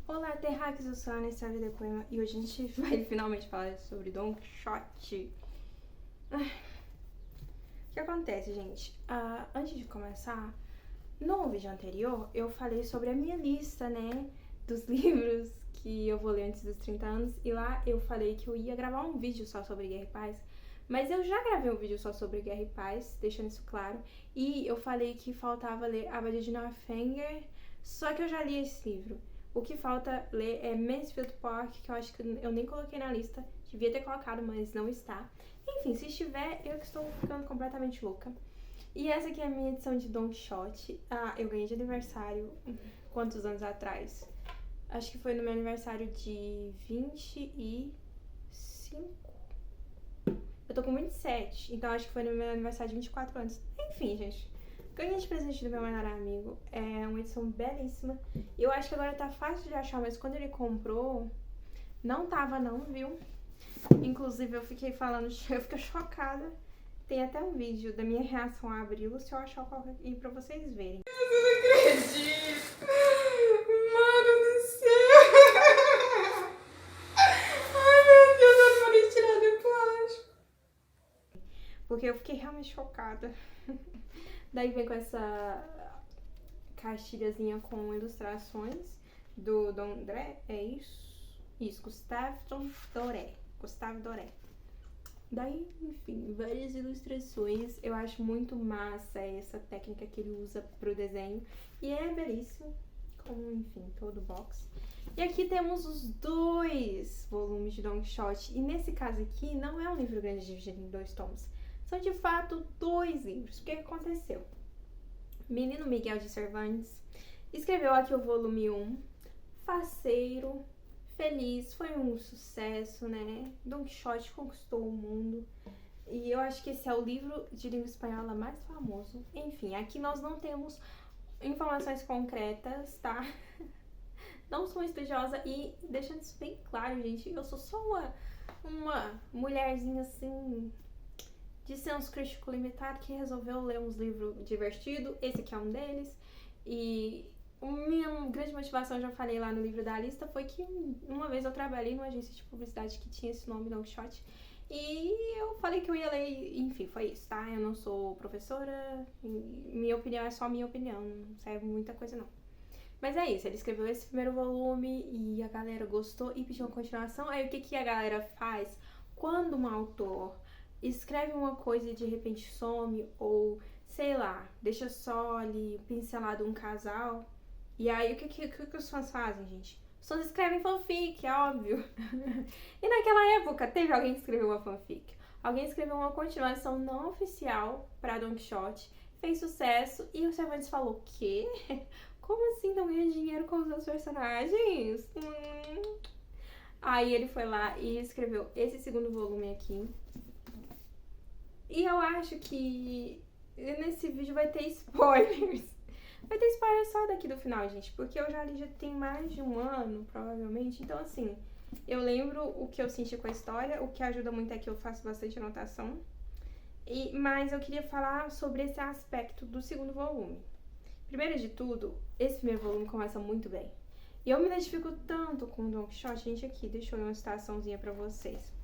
Olá, terráqueos, eu sou a Anastácia Depoima e hoje a gente vai finalmente falar sobre Don Quixote. O que acontece, gente? Antes de começar, no vídeo anterior eu falei sobre a minha lista, né, dos livros que eu vou ler antes dos 30 anos e lá eu falei que eu ia gravar um vídeo só sobre Guerra e Paz, mas eu já gravei um vídeo só sobre Guerra e Paz, deixando isso claro, e eu falei que faltava ler Abadia de Northanger, só que eu já li esse livro. O que falta ler é Mansfield Park, que eu acho que eu nem coloquei na lista, devia ter colocado, mas não está. Enfim, se estiver, eu que estou ficando completamente louca. E essa aqui é a minha edição de Don Quixote. Eu ganhei de aniversário quantos anos atrás? Acho que foi no meu aniversário de 25. Eu tô com 27, então acho que foi no meu aniversário de 24 anos. Enfim, gente, ganhei de presente do meu melhor amigo. É uma edição belíssima. Eu acho que agora tá fácil de achar, mas quando ele comprou, não tava não, viu? Inclusive eu fiquei falando, eu fiquei chocada. Tem até um vídeo da minha reação a abri-lo, se eu achar eu coloco aqui pra vocês verem. Eu não acredito! Mano do céu! Ai meu Deus, eu não vou tirar do plástico. Porque eu fiquei realmente chocada. Daí vem com essa caixilhazinha com ilustrações do Dom Doré, é isso? Isso, Gustave Doré. Daí, enfim, várias ilustrações. Eu acho muito massa essa técnica que ele usa pro desenho. E é belíssimo, como, enfim, todo box. E aqui temos os 2 volumes de Don Quixote. E nesse caso aqui, não é um livro grande dividido em 2 tomos. São, de fato, 2 livros. O que aconteceu? Menino Miguel de Cervantes escreveu aqui o volume 1, faceiro, feliz, foi um sucesso, né? Don Quixote conquistou o mundo. E eu acho que esse é o livro de língua espanhola mais famoso. Enfim, aqui nós não temos informações concretas, tá? Não sou estudiosa e deixando isso bem claro, gente, eu sou só uma mulherzinha assim de senso crítico limitado que resolveu ler uns livros divertidos. Esse aqui é um deles. E a minha grande motivação, já falei lá no livro da lista, foi que uma vez eu trabalhei numa agência de publicidade que tinha esse nome, Don Quixote, e eu falei que eu ia ler, enfim, foi isso, tá? Eu não sou professora, minha opinião é só minha opinião, não serve muita coisa não. Mas é isso, ele escreveu esse primeiro volume e a galera gostou e pediu uma continuação. Aí o que a galera faz? Quando um autor escreve uma coisa e de repente some, ou sei lá, deixa só ali pincelado um casal, e aí o que os fãs fazem, gente? Os fãs escrevem fanfic, é óbvio. E naquela época teve alguém que escreveu uma fanfic. Alguém escreveu uma continuação não oficial pra Don Quixote, fez sucesso e o Cervantes falou: "Quê? Como assim não ganha dinheiro com os seus personagens?" Aí ele foi lá e escreveu esse segundo volume aqui. E eu acho que nesse vídeo vai ter spoilers. Vai ter spoiler só daqui do final, gente, porque eu já li já tem mais de um ano, provavelmente. Então, assim, eu lembro o que eu senti com a história, o que ajuda muito é que eu faço bastante anotação. Mas eu queria falar sobre esse aspecto do segundo volume. Primeiro de tudo, esse primeiro volume começa muito bem. E eu me identifico tanto com o Don Quixote, gente, aqui, deixa eu ler uma citaçãozinha pra vocês.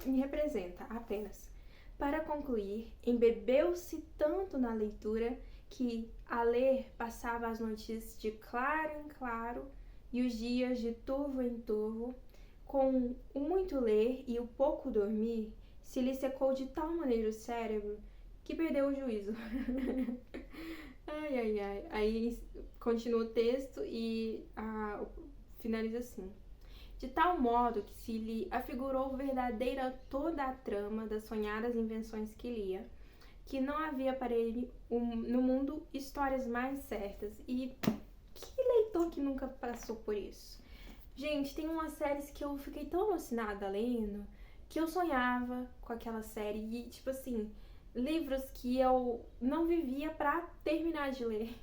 Me representa apenas. Para concluir, embebeu-se tanto na leitura que, a ler, passava as noites de claro em claro e os dias de turvo em turvo. Com o muito ler e o pouco dormir, se lhe secou de tal maneira o cérebro que perdeu o juízo. Ai, ai, ai. Aí continua o texto e finaliza assim. De tal modo que se lhe afigurou verdadeira toda a trama das sonhadas invenções que lia, que não havia para ele no mundo histórias mais certas. E que leitor que nunca passou por isso? Gente, tem umas séries que eu fiquei tão alucinada lendo que eu sonhava com aquela série e, tipo assim, livros que eu não vivia pra terminar de ler.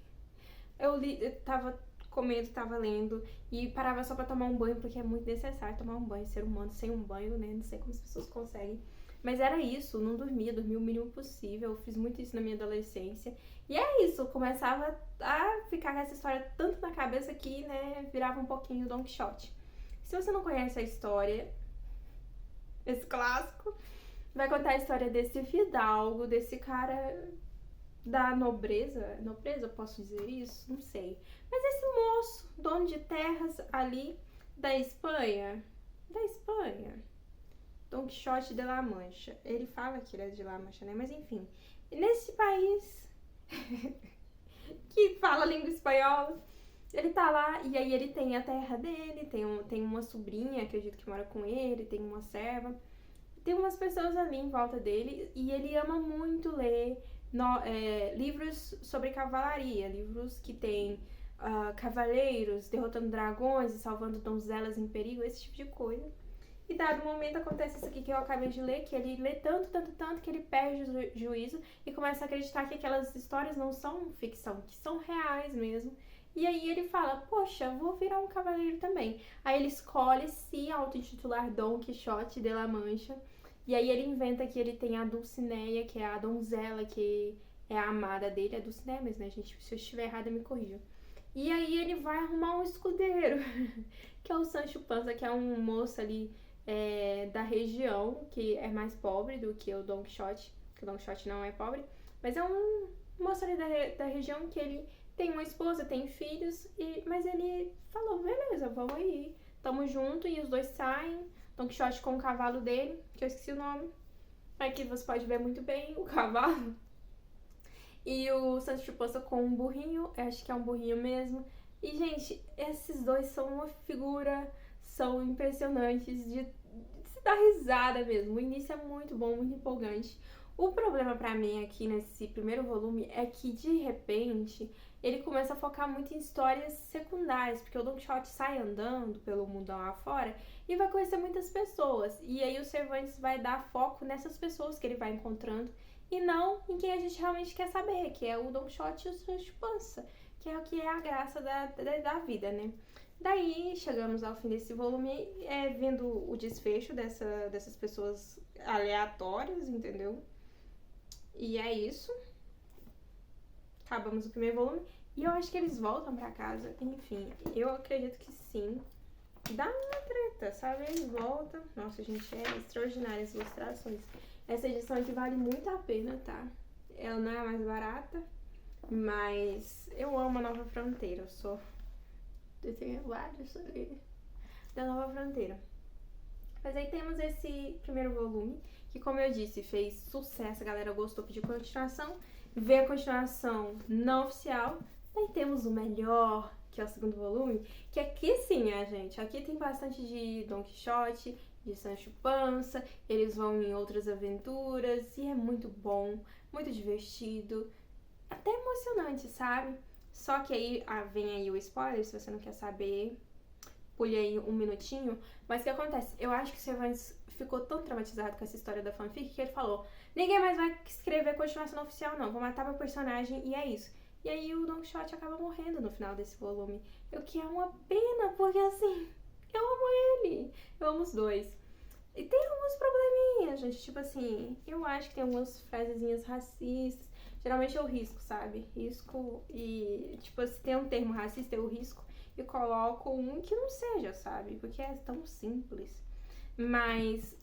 Eu tava comendo, tava lendo e parava só pra tomar um banho, porque é muito necessário tomar um banho. Ser humano sem um banho, né? Não sei como as pessoas conseguem. Mas era isso, não dormia o mínimo possível. Eu fiz muito isso na minha adolescência. E é isso, começava a ficar com essa história tanto na cabeça que, né, virava um pouquinho Don Quixote. Se você não conhece a história, esse clássico, vai contar a história desse fidalgo, desse cara da nobreza. Nobreza, eu posso dizer isso? Não sei. Mas esse moço, dono de terras ali da Espanha. Da Espanha. Don Quixote de La Mancha. Ele fala que ele é de La Mancha, né? Mas enfim. Nesse país que fala língua espanhola, ele tá lá e aí ele tem a terra dele, tem uma sobrinha, acredito que mora com ele, tem uma serva. Tem umas pessoas ali em volta dele e ele ama muito ler livros sobre cavalaria, livros que tem cavaleiros derrotando dragões e salvando donzelas em perigo, esse tipo de coisa. E dado momento acontece isso aqui que eu acabei de ler, que ele lê tanto que ele perde o juízo e começa a acreditar que aquelas histórias não são ficção, que são reais mesmo. E aí ele fala, poxa, vou virar um cavaleiro também. Aí ele escolhe se auto-intitular Don Quixote de La Mancha. E aí ele inventa que ele tem a Dulcinea, que é a donzela, que é a amada dele. É Dulcinea mesmo, né, gente? Se eu estiver errada, me corrijam. E aí ele vai arrumar um escudeiro, que é o Sancho Panza, que é um moço ali da região, que é mais pobre do que o Don Quixote, que o Don Quixote não é pobre, mas é um moço ali da região que ele tem uma esposa, tem filhos, mas ele falou, beleza, vamos aí, tamo junto, e os dois saem, Don Quixote com o cavalo dele, que eu esqueci o nome, aqui você pode ver muito bem o cavalo, e o Sancho Panza com um burrinho, acho que é um burrinho mesmo, e gente, esses dois são uma figura, são impressionantes de se dar risada mesmo. O início é muito bom, muito empolgante. O problema pra mim aqui nesse primeiro volume é que de repente ele começa a focar muito em histórias secundárias, porque o Don Quixote sai andando pelo mundão lá fora e vai conhecer muitas pessoas. E aí o Cervantes vai dar foco nessas pessoas que ele vai encontrando e não em quem a gente realmente quer saber, que é o Don Quixote e o Sancho Panza, que é o que é a graça da vida, né? Daí, chegamos ao fim desse volume, vendo o desfecho dessas pessoas aleatórias, entendeu? E é isso. Acabamos o primeiro volume. E eu acho que eles voltam pra casa. Enfim, eu acredito que sim. Dá uma treta, sabe? Eles voltam. Nossa, gente, é extraordinária as ilustrações. Essa edição aqui vale muito a pena, tá? Ela não é a mais barata, mas eu amo a Nova Fronteira. Eu tenho vários ali da Nova Fronteira. Mas aí temos esse primeiro volume, que como eu disse, fez sucesso, a galera gostou, pediu continuação. Vê a continuação não oficial. Daí temos o melhor, que é o segundo volume, que aqui sim, gente. Aqui tem bastante de Don Quixote, de Sancho Panza, eles vão em outras aventuras e é muito bom, muito divertido, até emocionante, sabe? Só que aí vem aí o spoiler, se você não quer saber, pule aí um minutinho. Mas o que acontece? Eu acho que o Cervantes ficou tão traumatizado com essa história da fanfic que ele falou, ninguém mais vai escrever continuação oficial não, vou matar meu personagem e é isso. E aí o Don Quixote acaba morrendo no final desse volume. O que é uma pena, porque assim, eu amo ele, eu amo os dois. E tem alguns probleminhas, gente, tipo assim, eu acho que tem algumas frasezinhas racistas. Geralmente eu risco, sabe? Risco e, tipo, se tem um termo racista, eu risco e coloco um que não seja, sabe? Porque é tão simples. Mas,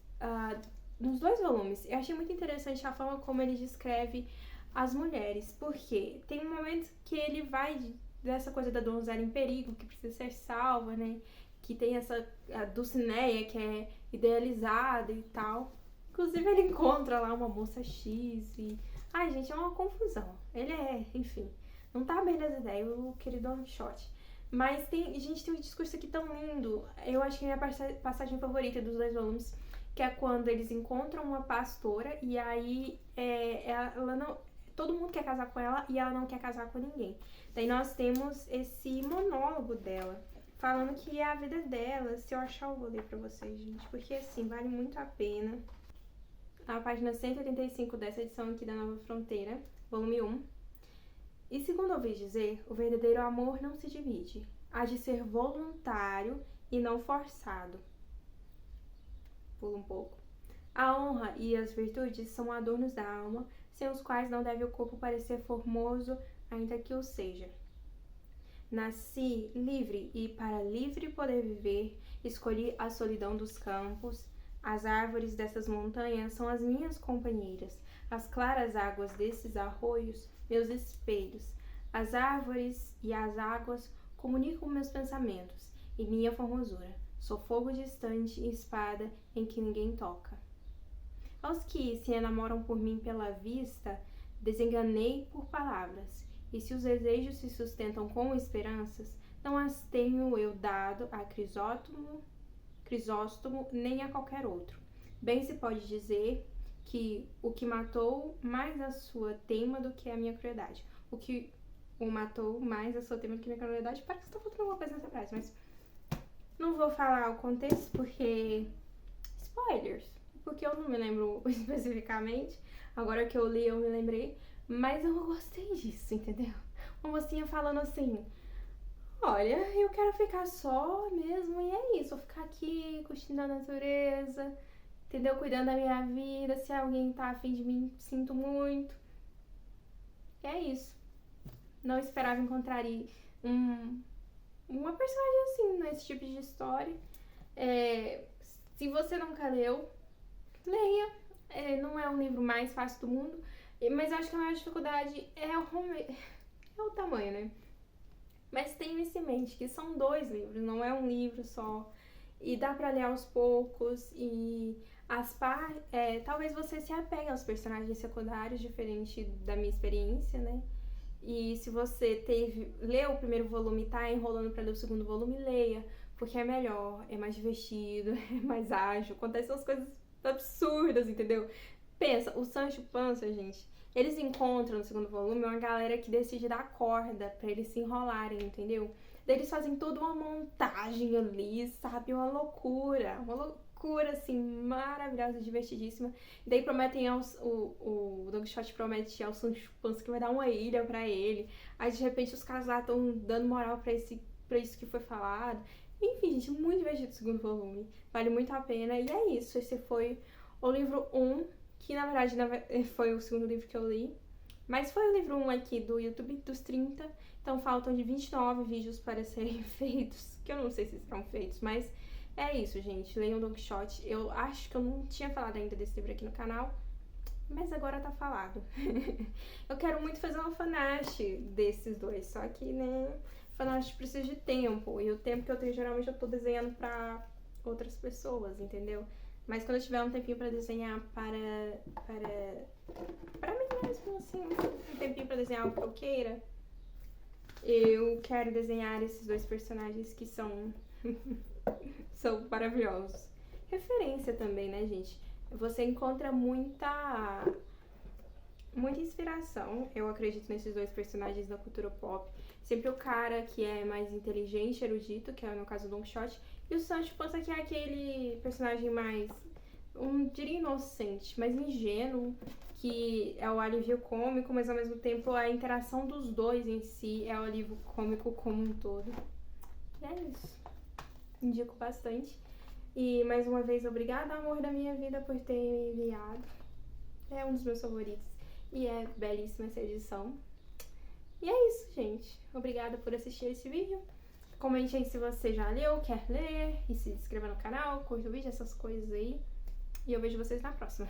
nos dois volumes, eu achei muito interessante a forma como ele descreve as mulheres. Porque tem um momento que ele vai dessa coisa da donzela em perigo, que precisa ser salva, né? Que tem essa Dulcinea, que é idealizada e tal. Inclusive, ele encontra lá uma moça X e... Ai, gente, é uma confusão. Ele enfim, não tá bem nas ideias, o querido Don Quixote. Mas gente, tem um discurso aqui tão lindo. Eu acho que é a minha passagem favorita dos dois volumes, que é quando eles encontram uma pastora e aí ela não... Todo mundo quer casar com ela e ela não quer casar com ninguém. Daí nós temos esse monólogo dela, falando que é a vida dela. Se eu achar, eu vou ler pra vocês, gente, porque assim, vale muito a pena. Na página 185 dessa edição aqui da Nova Fronteira, volume 1. E segundo ouvi dizer, o verdadeiro amor não se divide. Há de ser voluntário e não forçado. Pula um pouco. A honra e as virtudes são adornos da alma, sem os quais não deve o corpo parecer formoso, ainda que o seja. Nasci livre e para livre poder viver, escolhi a solidão dos campos. As árvores dessas montanhas são as minhas companheiras, as claras águas desses arroios, meus espelhos. As árvores e as águas comunicam meus pensamentos e minha formosura. Sou fogo distante e espada em que ninguém toca. Aos que se enamoram por mim pela vista, desenganei por palavras. E se os desejos se sustentam com esperanças, não as tenho eu dado a Crisóstomo nem a qualquer outro. Bem se pode dizer que o que matou mais a sua teima do que a minha crueldade. O que o matou mais a sua teima do que a minha crueldade. Parece que está faltando alguma coisa nessa frase, mas não vou falar o contexto porque... spoilers! Porque eu não me lembro especificamente. Agora que eu li, eu me lembrei. Mas eu gostei disso, entendeu? Uma mocinha falando assim: olha, eu quero ficar só mesmo, e é isso. Vou ficar aqui curtindo a natureza, entendeu? Cuidando da minha vida. Se alguém tá afim de mim, sinto muito. E é isso. Não esperava encontrar uma personagem assim, nesse tipo de história. Se você nunca leu, leia. Não é o livro mais fácil do mundo, mas eu acho que a maior dificuldade é o tamanho, né? Mas tenha isso em mente, que são 2 livros, não é um livro só. E dá pra ler aos poucos. E talvez você se apegue aos personagens secundários, diferente da minha experiência, né? E se você leu o primeiro volume e tá enrolando pra ler o segundo volume, leia. Porque é melhor, é mais divertido, é mais ágil. Acontecem umas coisas absurdas, entendeu? Pensa, o Sancho Panza, gente, eles encontram no segundo volume uma galera que decide dar corda pra eles se enrolarem, entendeu? Daí eles fazem toda uma montagem ali, sabe? Uma loucura, assim, maravilhosa, divertidíssima. E daí prometem o Don Quixote promete ao Sancho Panza que vai dar uma ilha pra ele. Aí de repente os caras lá estão dando moral pra isso que foi falado. Enfim, gente, muito divertido o segundo volume. Vale muito a pena. E é isso. Esse foi o livro 1, que na verdade foi o segundo livro que eu li. Mas foi o livro 1 aqui do YouTube dos 30. Então faltam de 29 vídeos para serem feitos. Que eu não sei se serão feitos, mas é isso, gente. Leiam Don Quixote. Eu acho que eu não tinha falado ainda desse livro aqui no canal, mas agora tá falado. Eu quero muito fazer uma fanart desses dois, só que, né, fanart precisa de tempo. E o tempo que eu tenho, geralmente, eu tô desenhando pra outras pessoas, entendeu? Mas quando eu tiver um tempinho pra desenhar para mim mesmo, assim, um tempinho pra desenhar o que eu queira, eu quero desenhar esses 2 personagens que são maravilhosos. Referência também, né, gente? Você encontra muita inspiração, eu acredito, nesses 2 personagens da cultura pop. Sempre o cara que é mais inteligente, erudito, que é no caso do Don Quixote, e o Sancho Panza, que é aquele personagem mais, diria inocente, mais ingênuo, que é o alívio cômico, mas ao mesmo tempo a interação dos 2 em si é o alívio cômico como um todo. E é isso. Indico bastante. E mais uma vez, obrigada, amor da minha vida, por ter me enviado. É um dos meus favoritos. E é belíssima essa edição. E é isso, gente. Obrigada por assistir esse vídeo. Comente aí se você já leu, quer ler. E se inscreva no canal, curta o vídeo, essas coisas aí. E eu vejo vocês na próxima.